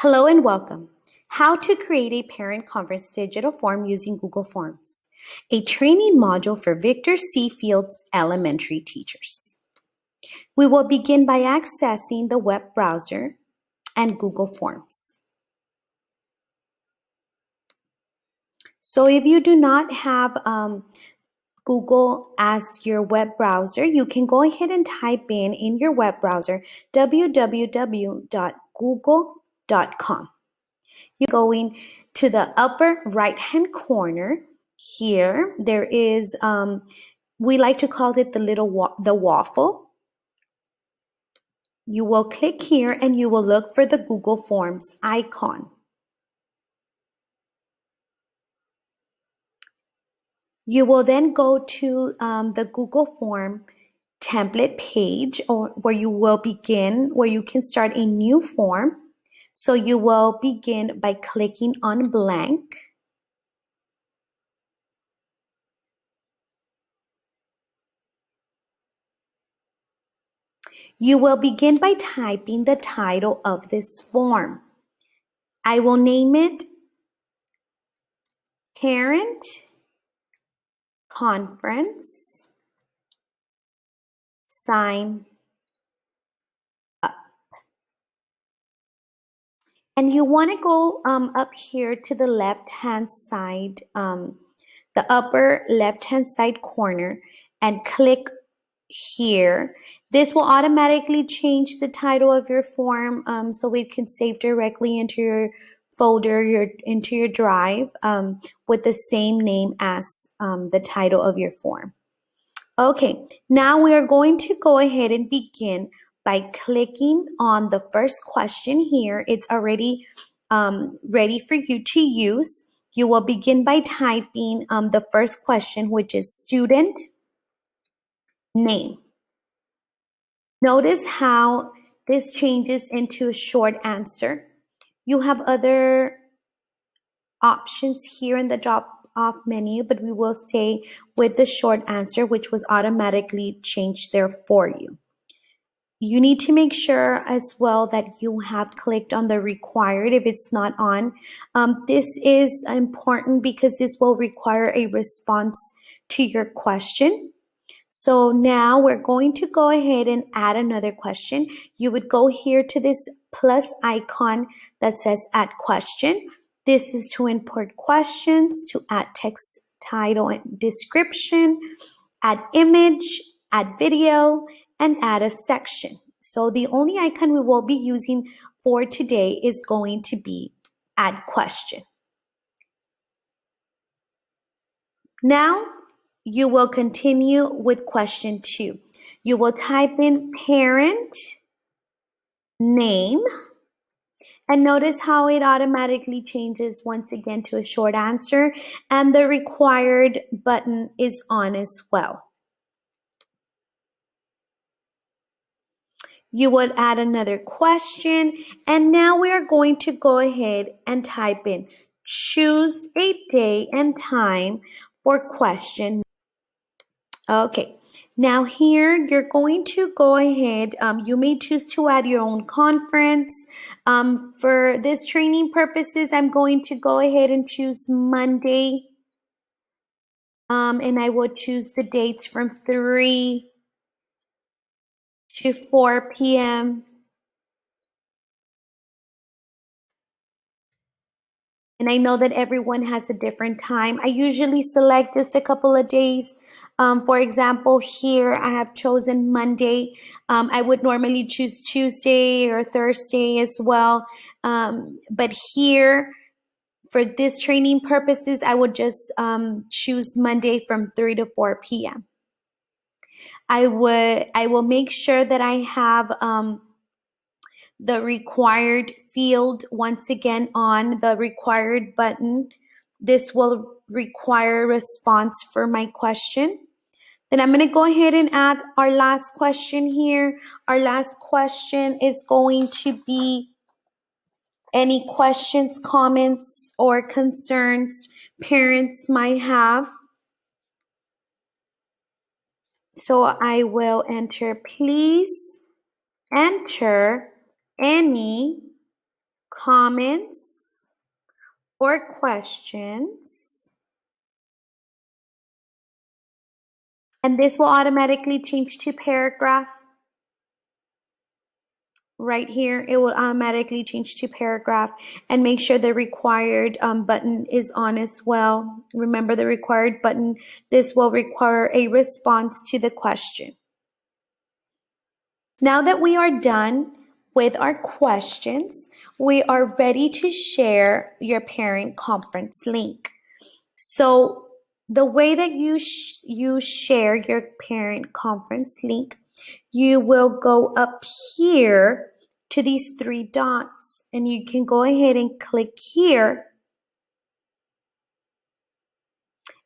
Hello and welcome. How to create a parent conference digital form using Google Forms, a training module for Victor C. Fields elementary teachers. We will begin by accessing the web browser and Google Forms. So if you do not have Google as your web browser, you can go ahead and type in your web browser www.google.com. You're going to the upper right hand corner. Here there is we like to call it the waffle. You will click here and you will look for the Google Forms icon. You will then go to the Google Form template page, or where you can start a new form. So you will begin by clicking on blank. You will begin by typing the title of this form. I will name it Parent Conference Sign Up. And you want to go up here to the left-hand side, the upper left-hand side corner, and click here. This will automatically change the title of your form so it can save directly into your folder, into your drive with the same name as the title of your form. Okay, now we are going to go ahead and begin by clicking on the first question here. It's already ready for you to use. You will begin by typing the first question, which is student name. Notice how this changes into a short answer. You have other options here in the drop-off menu, but we will stay with the short answer, which was automatically changed there for you. You need to make sure as well that you have clicked on the required if it's not on. This is important because this will require a response to your question. So now we're going to go ahead and add another question. You would go here to this plus icon that says add question. This is to import questions, to add text, title, and description, add image, add video, and add a section. So the only icon we will be using for today is going to be add question. Now, you will continue with question 2. You will type in parent name, and notice how it automatically changes once again to a short answer, and the required button is on as well. You would add another question, and now we are going to go ahead and type in choose a day and time for question. Okay, now here you're going to go ahead, you may choose to add your own conference. For this training purposes, I'm going to go ahead and choose Monday. And I will choose the dates from 3 to 4 p.m. And I know that everyone has a different time. I usually select just a couple of days. For example, here I have chosen Monday. I would normally choose Tuesday or Thursday as well. But here, for this training purposes, I would just choose Monday from 3 to 4 p.m. I will make sure that I have the required field once again on the required button. This will require a response for my question. Then I'm going to go ahead and add our last question here. Our last question is going to be any questions, comments, or concerns parents might have. So I will enter, please enter any comments, or questions. And this will automatically change to paragraph. Right here, it will automatically change to paragraph, and make sure the required button is on as well. Remember the required button. This will require a response to the question. Now that we are done with our questions, we are ready to share your parent conference link. So the way that you share your parent conference link, you will go up here to these three dots, and you can go ahead and click here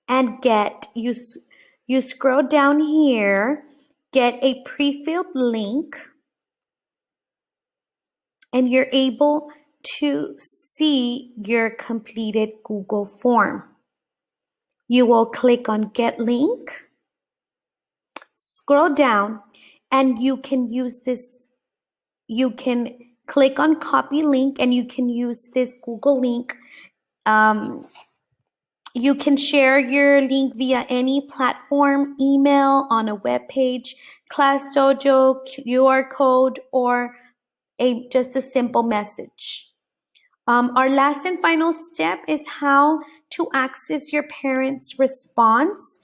and you scroll down here, get a pre-filled link, and you're able to see your completed Google form. You will click on Get Link, scroll down, and you can use this. You can click on Copy Link, and you can use this Google link. You can share your link via any platform, email, on a web page, ClassDojo, QR code, or just a simple message. Our last and final step is how to access your parents' response.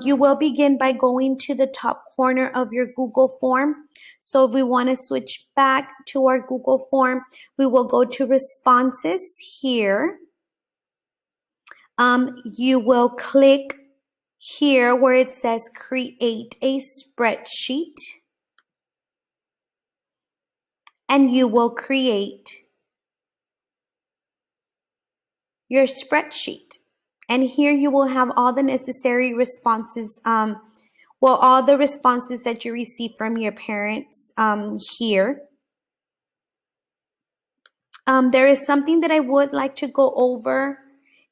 You will begin by going to the top corner of your Google form. So if we want to switch back to our Google form, we will go to responses here. You will click here where it says create a spreadsheet, and you will create your spreadsheet. And here you will have all the necessary responses, all the responses that you receive from your parents here. There is something that I would like to go over,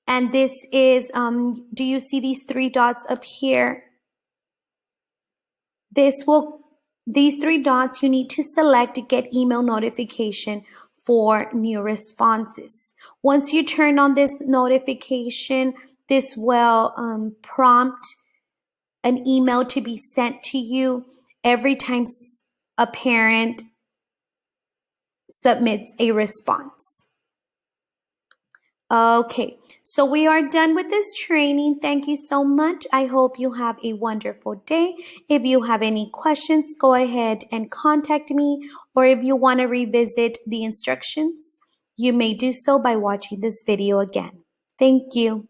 and this is, do you see these three dots up here? These three dots, you need to select to get email notification for new responses. Once you turn on this notification, this will prompt an email to be sent to you every time a parent submits a response. Okay, so we are done with this training. Thank you so much. I hope you have a wonderful day. If you have any questions, go ahead and contact me, or if you want to revisit the instructions, you may do so by watching this video again. Thank you.